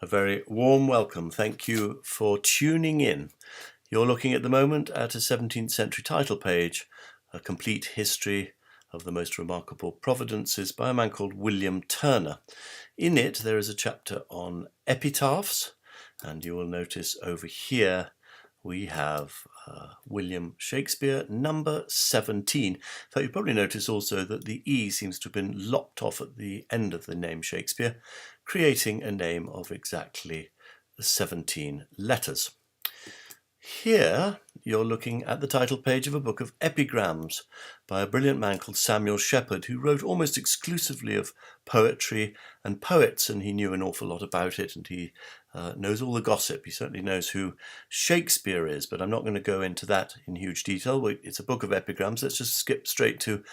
A very warm welcome. Thank you for tuning in. You're looking at the moment at a 17th century title page, a complete history of the most remarkable providences by a man called William Turner. In it, there is a chapter on epitaphs, and you will notice over here we have William Shakespeare, number 17. In fact, you probably notice also that the E seems to have been lopped off at the end of the name Shakespeare, creating a name of exactly 17 letters. Here you're looking at the title page of a book of epigrams by a brilliant man called Samuel Shepherd, who wrote almost exclusively of poetry and poets, and he knew an awful lot about it, and he knows all the gossip. He certainly knows who Shakespeare is, but I'm not going to go into that in huge detail. It's a book of epigrams. Let's just skip straight to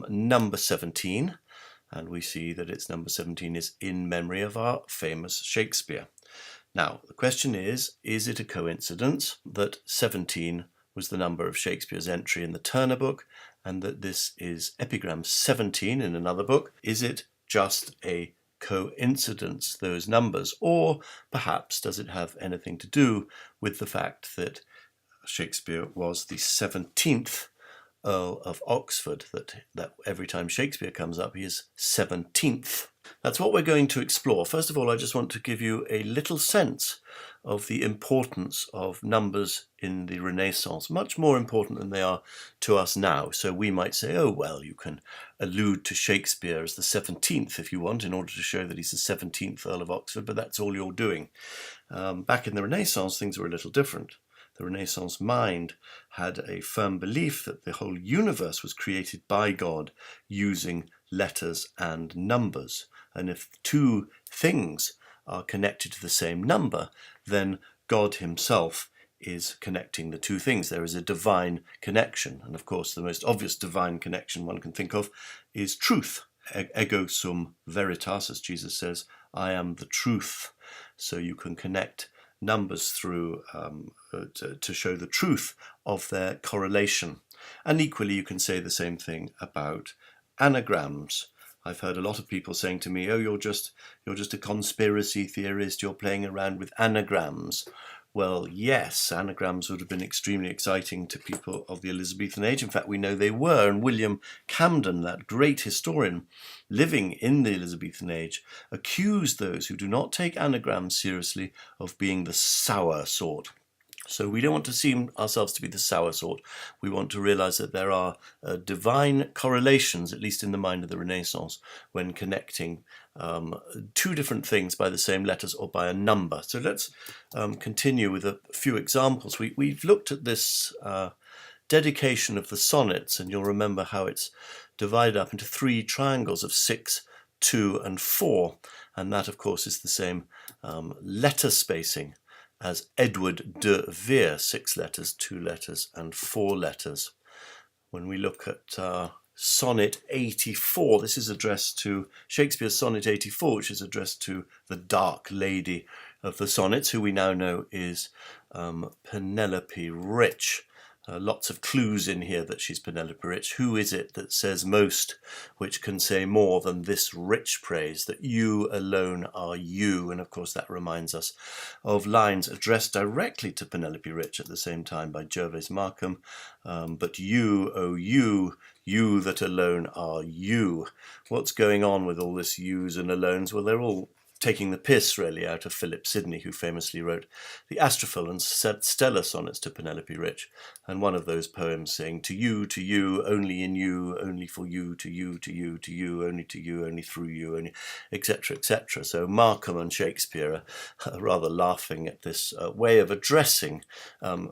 number 17, and we see that its number 17 is in memory of our famous Shakespeare. Now, the question is it a coincidence that 17 was the number of Shakespeare's entry in the Turner book, and that this is epigram 17 in another book? Is it just a coincidence, those numbers, or perhaps does it have anything to do with the fact that Shakespeare was the 17th Earl of Oxford, that every time Shakespeare comes up he is 17th. That's what we're going to explore. First of all, I just want to give you a little sense of the importance of numbers in the Renaissance, much more important than they are to us now. So we might say, oh, well, you can allude to Shakespeare as the 17th if you want, in order to show that he's the 17th Earl of Oxford, but that's all you're doing. Back in the Renaissance, things were a little different. The Renaissance mind had a firm belief that the whole universe was created by God using letters and numbers. And if two things are connected to the same number, then God himself is connecting the two things. There is a divine connection. And of course, the most obvious divine connection one can think of is truth. Ego sum veritas, as Jesus says, I am the truth. So you can connect numbers through to show the truth of their correlation. And equally, you can say the same thing about anagrams. I've heard a lot of people saying to me, oh, you're just a conspiracy theorist, you're playing around with anagrams. Well, yes, anagrams would have been extremely exciting to people of the Elizabethan age. In fact, we know they were. And William Camden, that great historian living in the Elizabethan age, accused those who do not take anagrams seriously of being the sour sort. So we don't want to seem ourselves to be the sour sort. We want to realize that there are divine correlations, at least in the mind of the Renaissance, when connecting two different things by the same letters or by a number. So let's continue with a few examples. We've looked at this dedication of the sonnets, and you'll remember how it's divided up into three triangles of 6, 2, and 4. And that, of course, is the same letter spacing as Edward de Vere, 6 letters, 2 letters, and 4 letters. When we look at Sonnet 84, this is addressed to Shakespeare's Sonnet 84, which is addressed to the dark lady of the sonnets, who we now know is Penelope Rich. Lots of clues in here that she's Penelope Rich. Who is it that says most, which can say more than this rich praise, that you alone are you? And of course that reminds us of lines addressed directly to Penelope Rich at the same time by Gervase Markham. But you, oh you that alone are you. What's going on with all this yous and alones? Well, they're all taking the piss, really, out of Philip Sidney, who famously wrote the Astrophil and Stella sonnets to Penelope Rich, and one of those poems saying, to you, only in you, only for you, to you, only to you, only through you, only, etc., etc. So Markham and Shakespeare are rather laughing at this way of addressing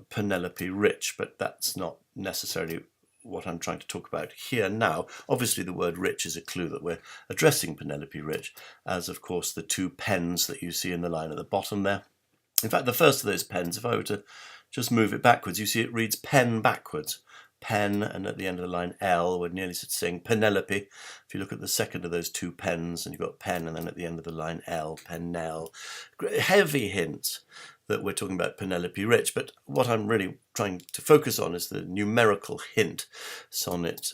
Penelope Rich, but that's not necessarily what I'm trying to talk about here now. Obviously the word rich is a clue that we're addressing Penelope Rich, as of course the two pens that you see in the line at the bottom there. In fact, the first of those pens, if I were to just move it backwards, you see it reads pen backwards. Pen, and at the end of the line L, we're nearly saying Penelope. If you look at the second of those two pens, and you've got pen, and then at the end of the line L, Penel. Heavy hints that we're talking about Penelope Rich, but what I'm really trying to focus on is the numerical hint. Sonnet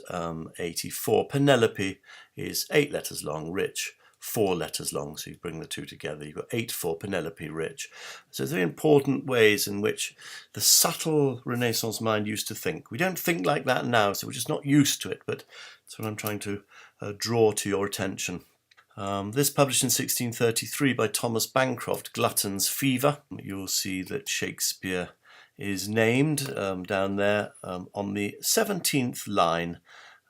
84. Penelope is 8 letters long, Rich 4 letters long, so you bring the two together. You've got 8 for Penelope Rich. So it's very important ways in which the subtle Renaissance mind used to think. We don't think like that now, so we're just not used to it, but that's what I'm trying to draw to your attention. This published in 1633 by Thomas Bancroft, Glutton's Fever. You'll see that Shakespeare is named down there on the 17th line,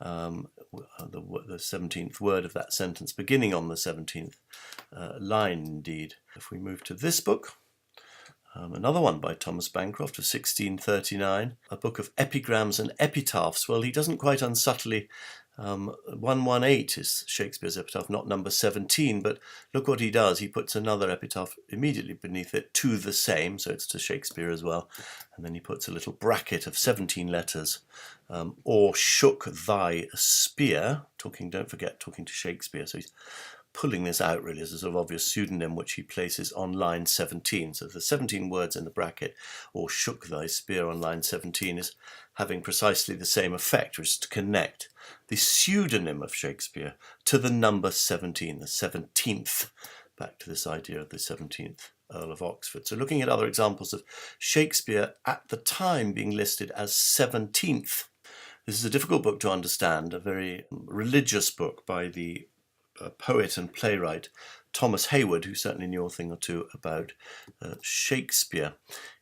the 17th word of that sentence, beginning on the 17th line indeed. If we move to this book, another one by Thomas Bancroft of 1639, a book of epigrams and epitaphs. Well, he doesn't quite unsubtly 118 is Shakespeare's epitaph, not number 17, but look what he does. He puts another epitaph immediately beneath it, to the same, so it's to Shakespeare as well, and then he puts a little bracket of 17 letters, or shook thy spear, don't forget, talking to Shakespeare, so he's pulling this out really as a sort of obvious pseudonym which he places on line 17. So the 17 words in the bracket, or shook thy spear on line 17, is having precisely the same effect, which is to connect the pseudonym of Shakespeare to the number 17, the 17th, back to this idea of the 17th Earl of Oxford. So looking at other examples of Shakespeare at the time being listed as 17th. This is a difficult book to understand, a very religious book by the poet and playwright Thomas Hayward, who certainly knew a thing or two about Shakespeare.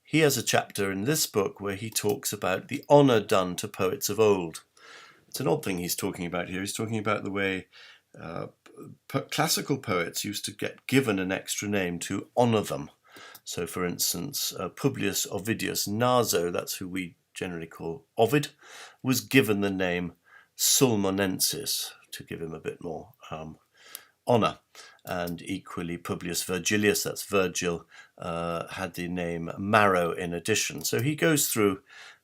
He has a chapter in this book where he talks about the honour done to poets of old. It's an odd thing he's talking about here. He's talking about the way classical poets used to get given an extra name to honour them. So, for instance, Publius Ovidius Naso, that's who we generally call Ovid, was given the name Sulmonensis to give him a bit more honour. And equally, Publius Virgilius, that's Virgil, had the name Maro in addition. So he goes through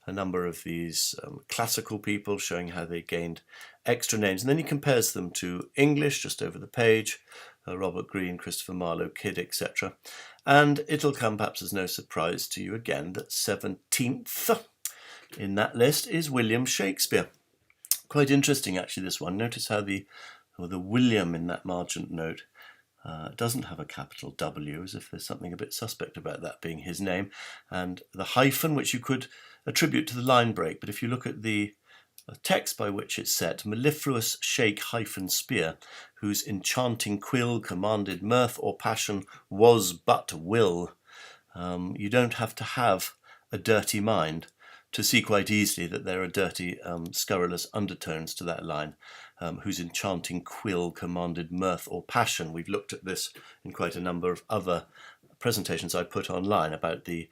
a number of these classical people, showing how they gained extra names. And then he compares them to English, just over the page, Robert Greene, Christopher Marlowe, Kidd, etc. And it'll come perhaps as no surprise to you again that 17th in that list is William Shakespeare. Quite interesting, actually, this one. Notice how the William in that margin note doesn't have a capital W, as if there's something a bit suspect about that being his name, and the hyphen, which you could attribute to the line break, but if you look at the text by which it's set, mellifluous shake hyphen spear, whose enchanting quill commanded mirth or passion was but will. You don't have to have a dirty mind to see quite easily that there are dirty, scurrilous undertones to that line, whose enchanting quill commanded mirth or passion. We've looked at this in quite a number of other presentations I put online about the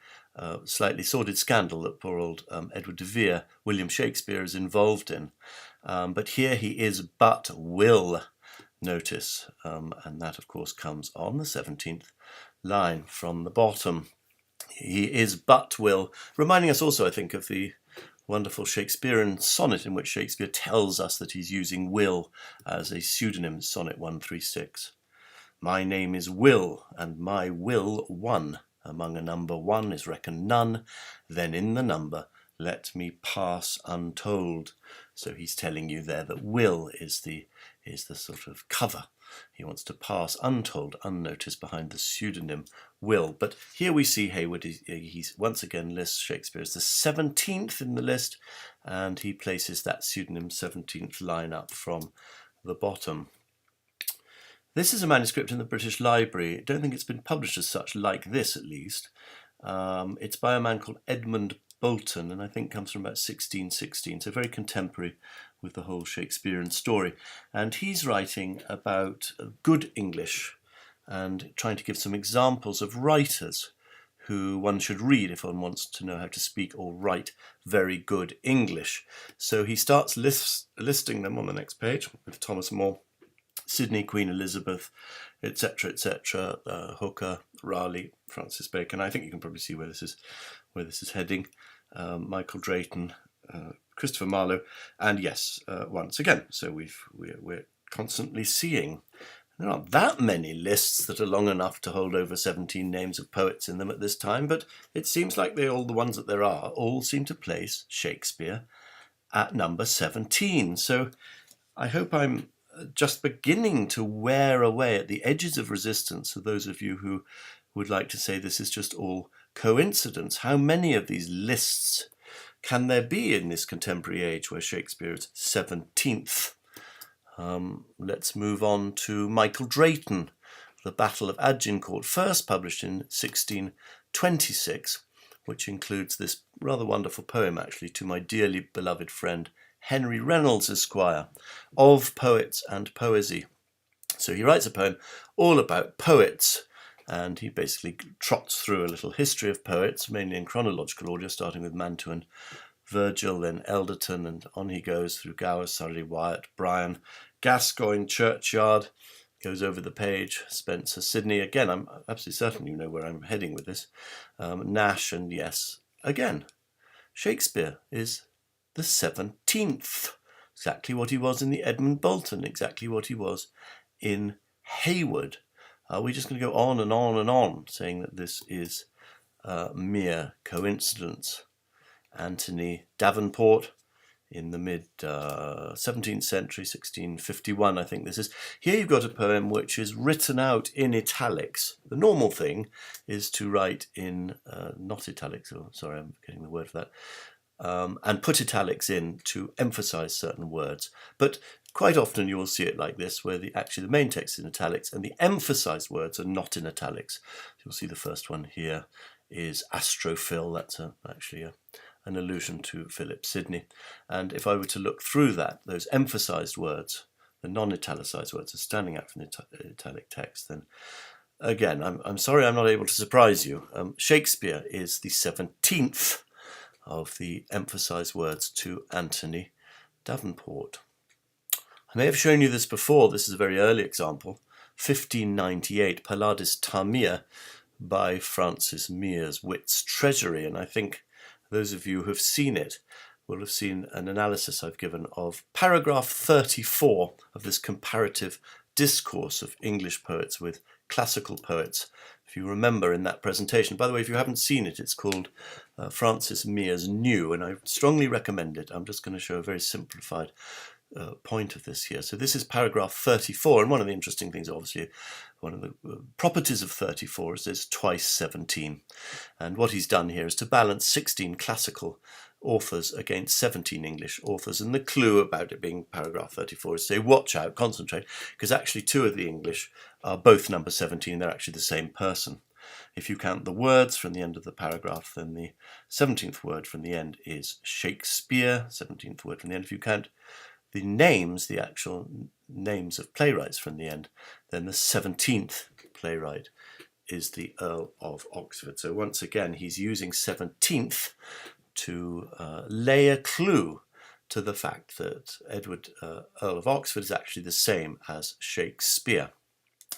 slightly sordid scandal that poor old Edward de Vere, William Shakespeare, is involved in. But here he is but will, notice, and that of course comes on the 17th line from the bottom. He is but will, reminding us also, I think, of the wonderful Shakespearean sonnet in which Shakespeare tells us that he's using will as a pseudonym, sonnet 136. My name is Will, and my will one. Among a number one is reckoned none, then in the number let me pass untold. So he's telling you there that will is the sort of cover. He wants to pass untold, unnoticed behind the pseudonym Will. But here we see Hayward, he's once again lists Shakespeare as the 17th in the list, and he places that pseudonym 17th line up from the bottom. This is a manuscript in the British Library. I don't think it's been published as such, like this at least. It's by a man called Edmund Bolton, and I think comes from about 1616, so very contemporary with the whole Shakespearean story. And he's writing about good English and trying to give some examples of writers who one should read if one wants to know how to speak or write very good English. So he starts listing them on the next page with Thomas More, Sidney, Queen Elizabeth, etc., etc., Hooker, Raleigh, Francis Bacon. I think you can probably see where this is heading. Michael Drayton, Christopher Marlowe, and yes, once again. So we're constantly seeing. There aren't that many lists that are long enough to hold over 17 names of poets in them at this time, but it seems like all the ones that there are all seem to place Shakespeare at number 17. So I hope I'm just beginning to wear away at the edges of resistance. For those of you who would like to say this is just all coincidence, how many of these lists can there be in this contemporary age where Shakespeare is 17th? Let's move on to Michael Drayton, The Battle of Agincourt, first published in 1626, which includes this rather wonderful poem, actually, to my dearly beloved friend Henry Reynolds, Esquire, of poets and poesy. So he writes a poem all about poets, and he basically trots through a little history of poets, mainly in chronological order, starting with Mantua and Virgil, then Elderton, and on he goes through Gower, Surrey, Wyatt, Bryan, Gascoigne, Churchyard, goes over the page, Spencer, Sidney. Again, I'm absolutely certain you know where I'm heading with this. Nash, and yes, again, Shakespeare is the 17th. Exactly what he was in the Edmund Bolton, exactly what he was in Hayward. We're just going to go on and on and on, saying that this is mere coincidence. Anthony Davenport in the mid 17th century, 1651, I think this is. Here you've got a poem which is written out in italics. The normal thing is to write in, not italics, sorry, I'm getting the word for that, and put italics in to emphasize certain words. But quite often you will see it like this, where actually the main text is in italics and the emphasized words are not in italics. You'll see the first one here is Astrophil. That's actually an allusion to Philip Sidney. And if I were to look through that, those emphasized words, the non-italicized words, are standing out from the italic text, then again, I'm sorry I'm not able to surprise you. Shakespeare is the 17th of the emphasized words to Anthony Davenport. I may have shown you this before. This is a very early example. 1598, Pallades Tamir by Francis Mears, Wit's Treasury. And I think those of you who have seen it will have seen an analysis I've given of paragraph 34 of this comparative discourse of English poets with classical poets. If you remember in that presentation, by the way, if you haven't seen it, it's called Francis Mears New, and I strongly recommend it. I'm just going to show a very simplified point of this here. So this is paragraph 34, and one of the interesting things, obviously, one of the properties of 34 is there's twice 17. And what he's done here is to balance 16 classical authors against 17 English authors. And the clue about it being paragraph 34 is say, watch out, concentrate, because actually two of the English are both number 17. They're actually the same person. If you count the words from the end of the paragraph, then the 17th word from the end is Shakespeare, 17th word from the end. If you count the names, the actual names of playwrights from the end, then the 17th playwright is the Earl of Oxford. So once again, he's using 17th to lay a clue to the fact that Edward, Earl of Oxford, is actually the same as Shakespeare.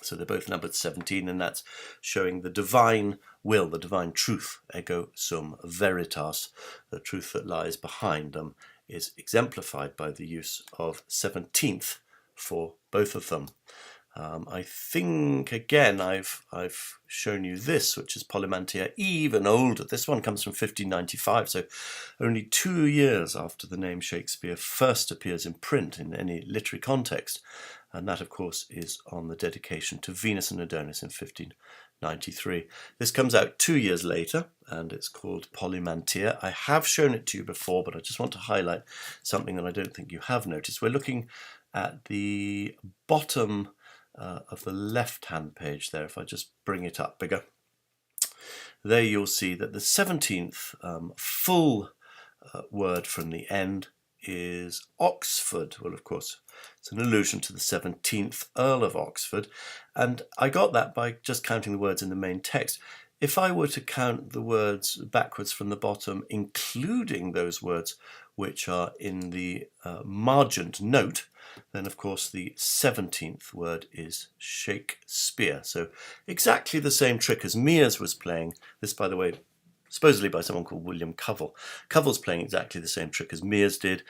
So they're both numbered 17, and that's showing the divine will, the divine truth, ego sum veritas, the truth that lies behind them, is exemplified by the use of 17th for both of them. I think, again, I've shown you this, which is Polymantia, even older. This one comes from 1595, so only 2 years after the name Shakespeare first appears in print in any literary context. And that, of course, is on the dedication to Venus and Adonis in 1593. This comes out 2 years later, and it's called Polymantia. I have shown it to you before, but I just want to highlight something that I don't think you have noticed. We're looking at the bottom of the left-hand page there. If I just bring it up bigger, there you'll see that the 17th full word from the end is Oxford. Well, of course, it's an allusion to the 17th Earl of Oxford, and I got that by just counting the words in the main text. If I were to count the words backwards from the bottom, including those words which are in the margent note, then of course the 17th word is Shakespeare. So exactly the same trick as Mears was playing. This, by the way, supposedly by someone called William Covell. Covell's playing exactly the same trick as Mears did.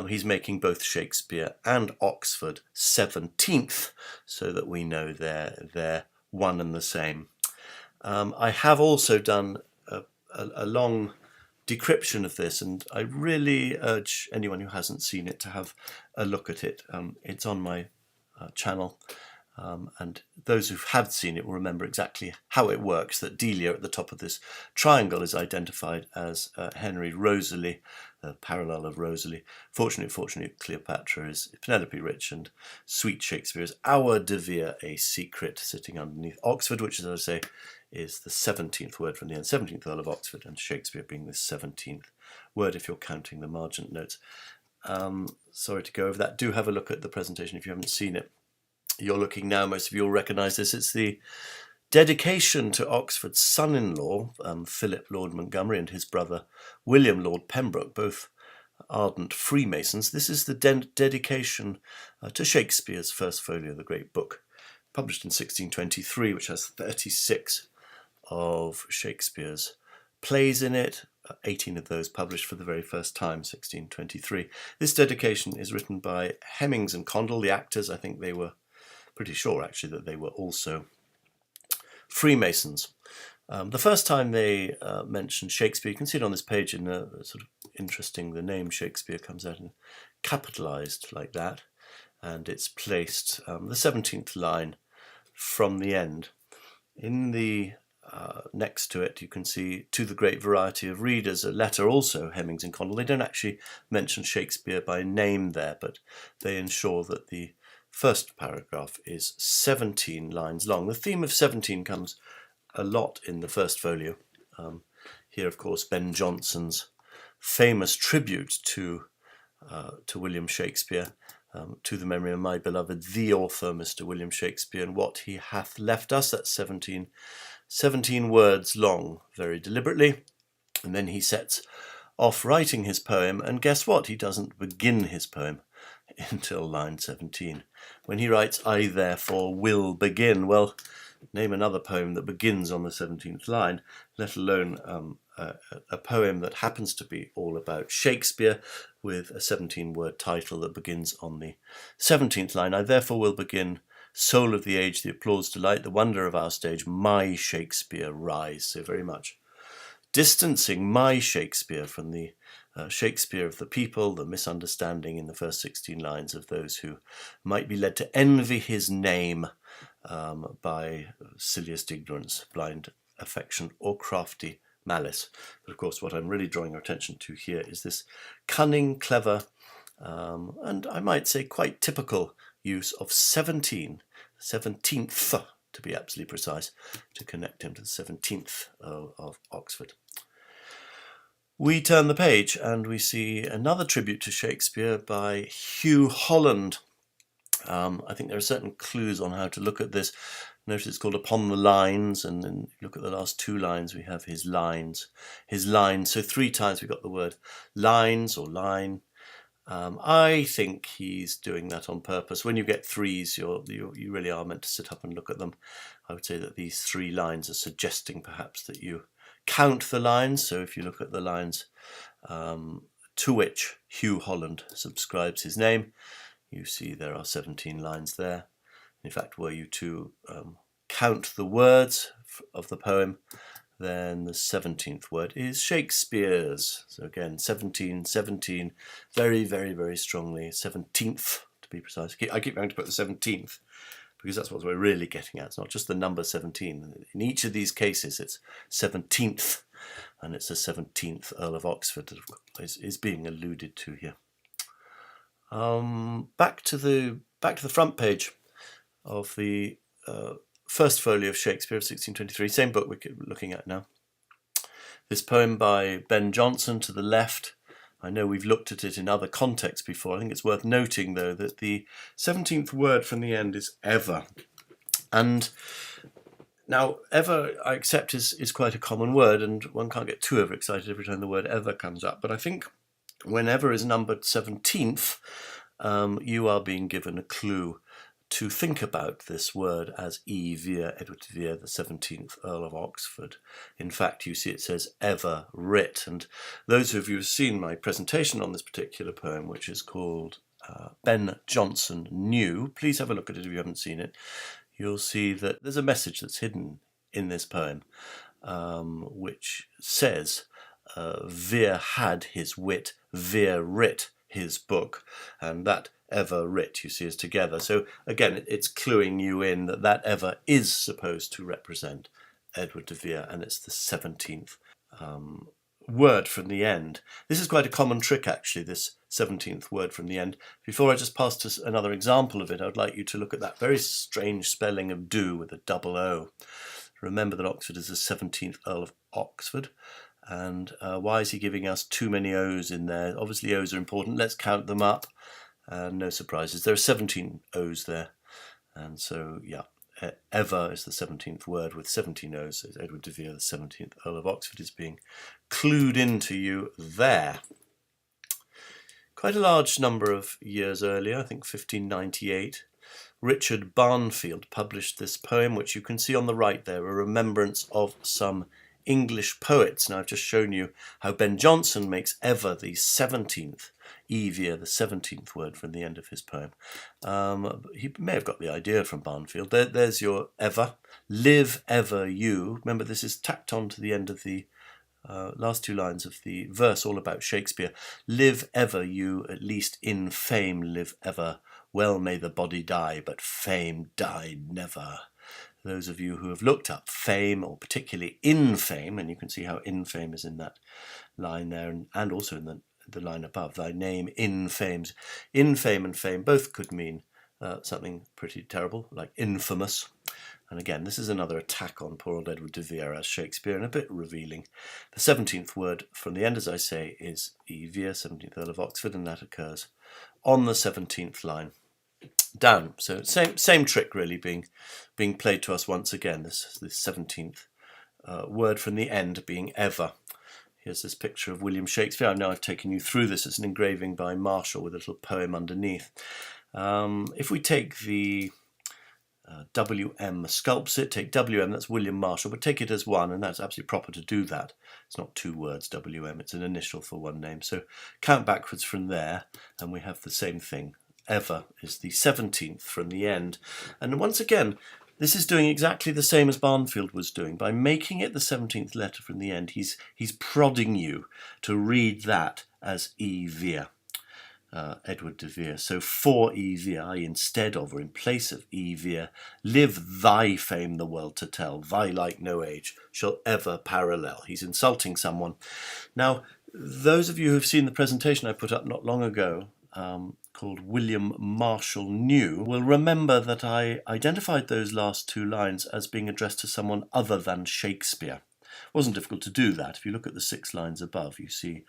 He's making both Shakespeare and Oxford 17th, so that we know they're one and the same. I have also done a long decryption of this, and I really urge anyone who hasn't seen it to have a look at it. It's on my channel. And those who have seen it will remember exactly how it works, that Delia at the top of this triangle is identified as Henry Rosalie, the parallel of Rosalie. Fortunately, Cleopatra is Penelope Rich, and Sweet Shakespeare is Our De Vere, a secret, sitting underneath Oxford, which, as I say, is the 17th word from the end, 17th Earl of Oxford, and Shakespeare being the 17th word if you're counting the margin notes. Sorry to go over that. Do have a look at the presentation if you haven't seen it. You're looking now, most of you will recognise this. It's the dedication to Oxford's son-in-law, Philip Lord Montgomery, and his brother William Lord Pembroke, both ardent Freemasons. This is the dedication to Shakespeare's first folio, the great book, published in 1623, which has 36 of Shakespeare's plays in it, 18 of those published for the very first time, 1623. This dedication is written by Hemmings and Condell, the actors. I think they were pretty sure, actually, that they were also Freemasons. The first time they mention Shakespeare, you can see it on this page in a sort of interesting, the name Shakespeare comes out in capitalized like that, and it's placed the 17th line from the end. In the next to it, you can see, to the great variety of readers, a letter also, Hemmings and Condell. They don't actually mention Shakespeare by name there, but they ensure that the first paragraph is 17 lines long. The theme of 17 comes a lot in the first folio. Here, of course, Ben Jonson's famous tribute to William Shakespeare, to the memory of my beloved, the author, Mr. William Shakespeare, and what he hath left us. That's 17 words long, very deliberately. And then he sets off writing his poem, and guess what? He doesn't begin his poem until line 17, when he writes, I therefore will begin. Well, name another poem that begins on the 17th line, let alone a poem that happens to be all about Shakespeare, with a 17-word title that begins on the 17th line. I therefore will begin, soul of the age, the applause, delight, the wonder of our stage, my Shakespeare rise. So very much distancing my Shakespeare from the Shakespeare of the people, the misunderstanding in the first 16 lines of those who might be led to envy his name by silliest ignorance, blind affection, or crafty malice. But of course, what I'm really drawing your attention to here is this cunning, clever, and I might say quite typical use of 17, 17th to be absolutely precise, to connect him to the 17th of Oxford. We turn the page and we see another tribute to Shakespeare by Hugh Holland. I think there are certain clues on how to look at this. Notice it's called Upon the Lines, and then look at the last two lines, we have his lines. So 3 times we got the word lines or line. I think he's doing that on purpose. When you get 3s, you really are meant to sit up and look at them. I would say that these 3 lines are suggesting perhaps that you count the lines. So if you look at the lines to which Hugh Holland subscribes his name, you see there are 17 lines there. In fact, were you to count the words of the poem, then the 17th word is Shakespeare's. So again, 17, very, very, very strongly, 17th to be precise. I keep going to put the 17th because that's what we're really getting at. It's not just the number 17. In each of these cases, it's 17th, and it's the 17th Earl of Oxford that is being alluded to here. Back to the front page of the first folio of Shakespeare of 1623, same book we're looking at now. This poem by Ben Jonson to the left. I know we've looked at it in other contexts before. I think it's worth noting, though, that the 17th word from the end is ever. And now, ever, I accept, is quite a common word, and one can't get too overexcited every time the word ever comes up. But I think whenever is numbered 17th, you are being given a clue to think about this word as Edward de Vere, the 17th Earl of Oxford. In fact, you see it says ever writ. And those of you who've seen my presentation on this particular poem, which is called Ben Jonson New, please have a look at it if you haven't seen it. You'll see that there's a message that's hidden in this poem, which says, Vere had his wit, Vere writ his book, and that ever writ you see is together. So again, it's cluing you in that that ever is supposed to represent Edward de Vere, and it's the 17th word from the end. This is quite a common trick, actually, this 17th word from the end. Before I just pass to another example of it, I would like you to look at that very strange spelling of do with a double O. Remember that Oxford is the 17th Earl of Oxford. And why is he giving us too many O's in there? Obviously O's are important. Let's count them up. No surprises. There are 17 O's there. And so, yeah, ever is the 17th word with 17 O's. So Edward de Vere, the 17th Earl of Oxford, is being clued into you there. Quite a large number of years earlier, I think 1598, Richard Barnfield published this poem, which you can see on the right there, a remembrance of some English poets. Now I've just shown you how Ben Jonson makes ever the 17th, evia, the 17th word from the end of his poem. He may have got the idea from Barnfield. There's your ever. Live ever you. Remember, this is tacked on to the end of the last two lines of the verse all about Shakespeare. Live ever you, at least in fame live ever. Well may the body die, but fame die never. Those of you who have looked up fame, or particularly in fame, and you can see how in fame is in that line there, and also in the line above, thy name in fames. In fame and fame both could mean something pretty terrible, like infamous. And again, this is another attack on poor old Edward de Vere as Shakespeare, and a bit revealing. The 17th word from the end, as I say, is evia, 17th Earl of Oxford, and that occurs on the 17th line down. So same trick really being played to us once again, this 17th word from the end being ever. Here's this picture of William Shakespeare. I know I've taken you through this. It's an engraving by Marshall with a little poem underneath. If we take the WM sculpts it, take WM, that's William Marshall, but take it as one, and that's absolutely proper to do that. It's not two words, WM, it's an initial for one name. So count backwards from there, and we have the same thing. Ever is the 17th from the end. And once again, this is doing exactly the same as Barnfield was doing. By making it the 17th letter from the end, he's prodding you to read that as evia. Edward de Vere. So for evia, instead of or in place of evia, live thy fame the world to tell. Thy like no age shall ever parallel. He's insulting someone. Now, those of you who've seen the presentation I put up not long ago, called William Marshall New, will remember that I identified those last two lines as being addressed to someone other than Shakespeare. It wasn't difficult to do that. If you look at the 6 lines above, you see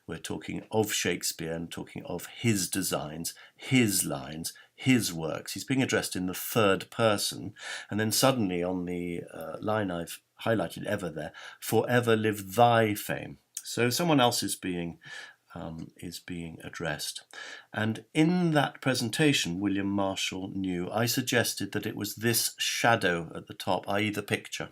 we're talking of Shakespeare and talking of his designs, his lines, his works. He's being addressed in the third person, and then suddenly on the line I've highlighted ever there, forever live thy fame. So someone else is being addressed. And in that presentation, William Marshall New, I suggested that it was this shadow at the top, i.e. the picture.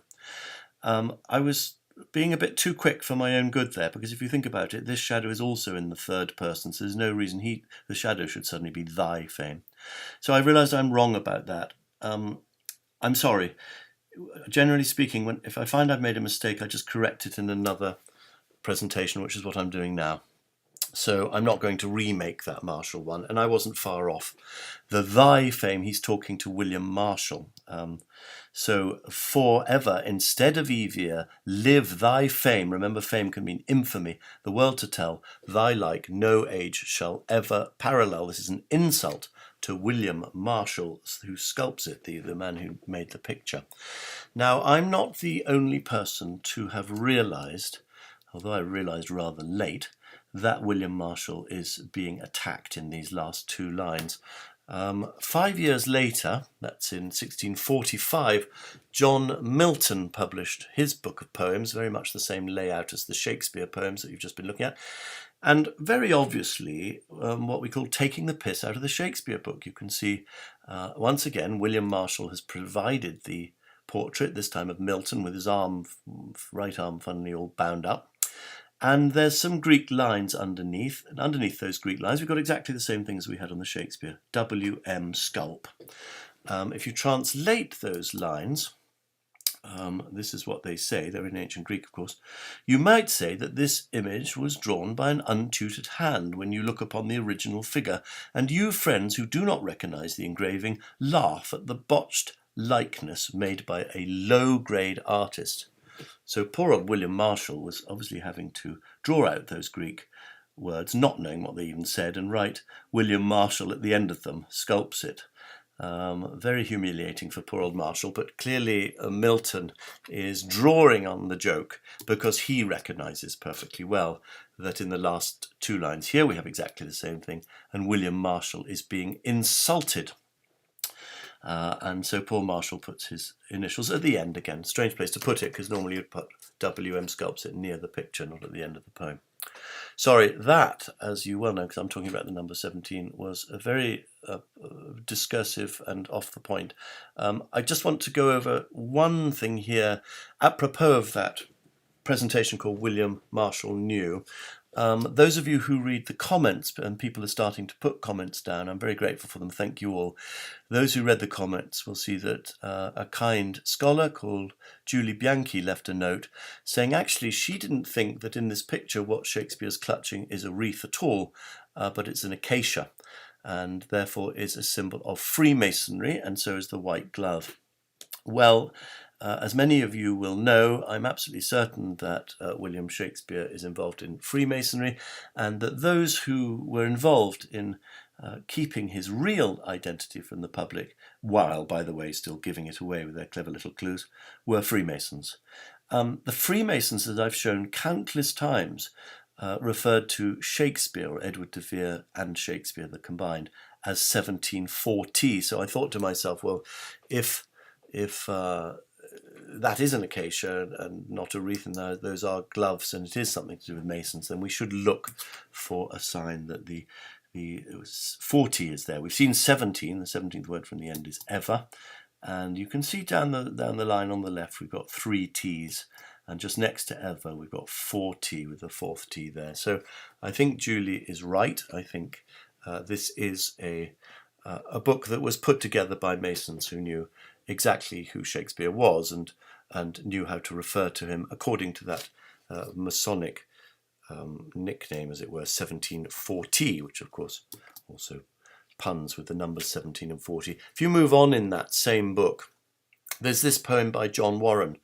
I was being a bit too quick for my own good there, because if you think about it, this shadow is also in the third person, so there's no reason the shadow should suddenly be thy fame. So I realised I'm wrong about that. I'm sorry. Generally speaking, if I find I've made a mistake, I just correct it in another presentation, which is what I'm doing now. So I'm not going to remake that Marshall one, and I wasn't far off. The thy fame, he's talking to William Marshall. So forever, instead of evia, live thy fame. Remember, fame can mean infamy, the world to tell. Thy like no age shall ever parallel. This is an insult to William Marshall, who sculpts it, the man who made the picture. Now, I'm not the only person to have realised, although I realised rather late, that William Marshall is being attacked in these last two lines. 5 years later, that's in 1645, John Milton published his book of poems, very much the same layout as the Shakespeare poems that you've just been looking at, and very obviously what we call taking the piss out of the Shakespeare book. You can see, once again, William Marshall has provided the portrait, this time of Milton, with his right arm funnily all bound up. And there's some Greek lines underneath, and underneath those Greek lines we've got exactly the same things we had on the Shakespeare, WM sculp. If you translate those lines, This is what they say. They're in ancient Greek, of course. You might say that this image was drawn by an untutored hand when you look upon the original figure, and you, friends who do not recognize the engraving, laugh at the botched likeness made by a low-grade artist. So poor old William Marshall was obviously having to draw out those Greek words, not knowing what they even said, and write William Marshall at the end of them, sculpts it. Very humiliating for poor old Marshall, but clearly Milton is drawing on the joke because he recognises perfectly well that in the last two lines here we have exactly the same thing, and William Marshall is being insulted. And so poor Marshall puts his initials at the end again. Strange place to put it, because normally you'd put W.M. sculpts it near the picture, not at the end of the poem. Sorry, that, as you well know, because I'm talking about the number 17, was a very discursive and off the point. I just want to go over one thing here, apropos of that presentation called William Marshall New. Those of you who read the comments, and people are starting to put comments down, I'm very grateful for them, thank you all. Those who read the comments will see that a kind scholar called Julie Bianchi left a note saying actually she didn't think that in this picture what Shakespeare's clutching is a wreath at all, but it's an acacia, and therefore is a symbol of Freemasonry, and so is the white glove. Well, as many of you will know, I'm absolutely certain that William Shakespeare is involved in Freemasonry, and that those who were involved in keeping his real identity from the public, while, by the way, still giving it away with their clever little clues, were Freemasons. The Freemasons that I've shown countless times referred to Shakespeare, or Edward de Vere and Shakespeare, the combined, as 1740. So I thought to myself, well, if that is an acacia and not a wreath, and those are gloves, and it is something to do with Masons, then we should look for a sign that the 40 is there. We've seen 17, the 17th word from the end is ever, and you can see down the line on the left we've got 3 T's, and just next to ever we've got 4T with the 4th T there. So I think Julie is right. I think this is a book that was put together by Masons who knew exactly who Shakespeare was and knew how to refer to him according to that Masonic nickname, as it were, 1740, which of course also puns with the numbers 17 and 40. If you move on in that same book, there's this poem by John Warren.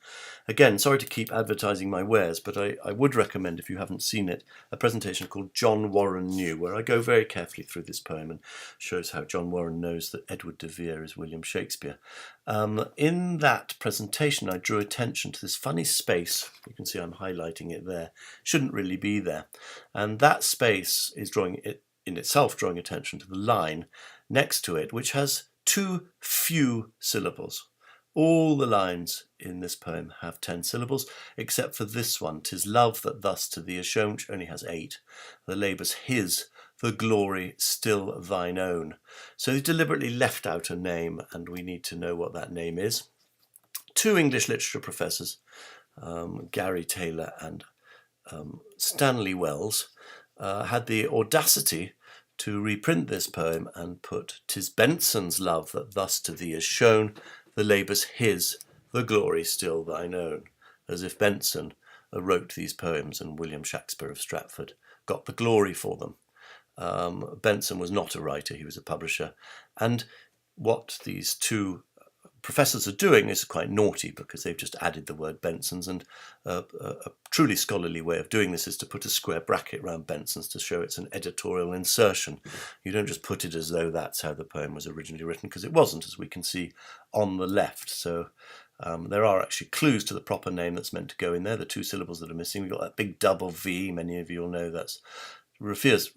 Again, sorry to keep advertising my wares, but I would recommend, if you haven't seen it, a presentation called John Warren New, where I go very carefully through this poem and shows how John Warren knows that Edward de Vere is William Shakespeare. In that presentation, I drew attention to this funny space. You can see I'm highlighting it there. Shouldn't really be there. And that space is drawing attention to the line next to it, which has too few syllables. All the lines in this poem have 10 syllables, except for this one, "'Tis love that thus to thee is shown," which only has 8. "The labour's his, the glory still thine own." So he deliberately left out a name, and we need to know what that name is. 2 English literature professors, Gary Taylor and Stanley Wells, had the audacity to reprint this poem and put "'Tis Benson's love that thus to thee is shown, the labour's his, the glory still thine own," as if Benson wrote these poems and William Shakespeare of Stratford got the glory for them. Benson was not a writer, he was a publisher. And what these 2 professors are doing is quite naughty, because they've just added the word Benson's, and a truly scholarly way of doing this is to put a square bracket around Benson's to show it's an editorial insertion. You don't just put it as though that's how the poem was originally written, because it wasn't, as we can see on the left. So there are actually clues to the proper name that's meant to go in there, the 2 syllables that are missing. We've got that big double V, many of you will know that's refers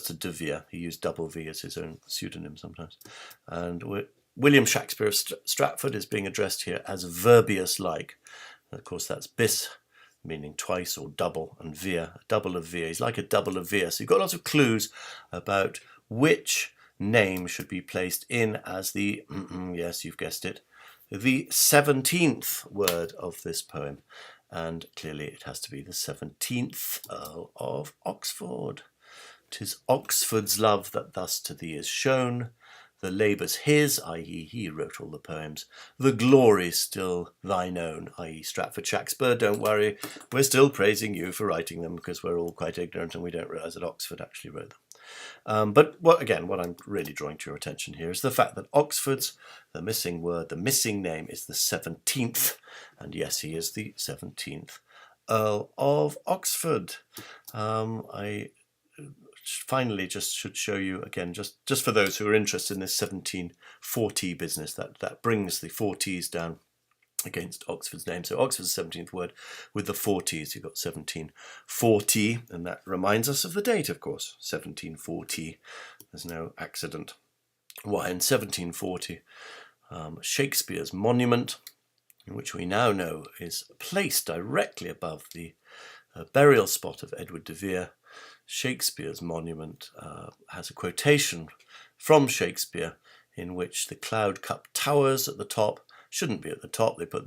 to De Vere. He used double V as his own pseudonym sometimes. And William Shakespeare of Stratford is being addressed here as Verbius-like. Of course, that's bis, meaning twice or double, and Vere, a double of Vere. He's like a double of Vere. So you've got lots of clues about which name should be placed in as the, yes, you've guessed it, the 17th word of this poem. And clearly it has to be the 17th Earl of Oxford. "'Tis Oxford's love that thus to thee is shown, The labour's his, i.e. he wrote all the poems. The glory's still thine own, i.e. Stratford Shakespeare. Don't worry, we're still praising you for writing them because we're all quite ignorant and we don't realise that Oxford actually wrote them. But what I'm really drawing to your attention here is the fact that Oxford's, the missing word, the missing name is the 17th. And yes, he is the 17th Earl of Oxford. I finally just should show you again, just for those who are interested in this 1740 business, that brings the 40s down against Oxford's name. So Oxford's 17th word with the 40s, you've got 1740, and that reminds us of the date, of course, 1740. There's no accident. Why, in 1740, Shakespeare's monument, which we now know is placed directly above the burial spot of Edward de Vere. Shakespeare's monument has a quotation from Shakespeare in which the cloud cup towers at the top. Shouldn't be at the top. They put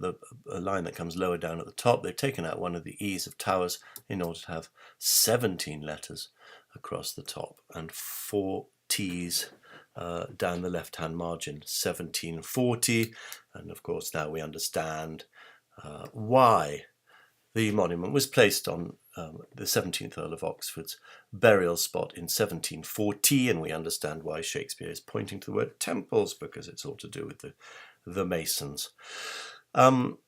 a line that comes lower down at the top. They've taken out one of the E's of towers in order to have 17 letters across the top and 4 T's down the left-hand margin. 1740, and of course now we understand why the monument was placed on the 17th Earl of Oxford's burial spot in 1740, and we understand why Shakespeare is pointing to the word temples, because it's all to do with the Masons.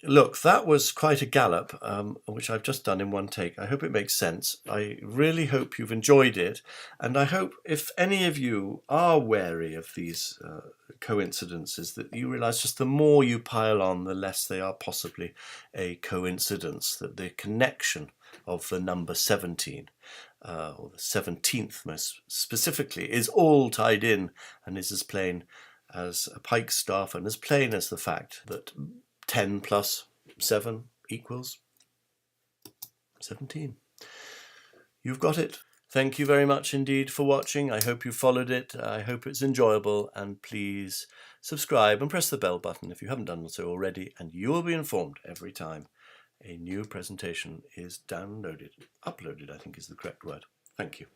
Look, that was quite a gallop, which I've just done in one take. I hope it makes sense. I really hope you've enjoyed it, and I hope if any of you are wary of these coincidences, that you realise just the more you pile on, the less they are possibly a coincidence, that the connection of the number 17, or the 17th most specifically, is all tied in and is as plain as a pikestaff and as plain as the fact that 10 plus 7 equals 17. You've got it. Thank you very much indeed for watching. I hope you followed it. I hope it's enjoyable, and please subscribe and press the bell button if you haven't done so already, and you will be informed every time a new presentation is uploaded, I think is the correct word. Thank you.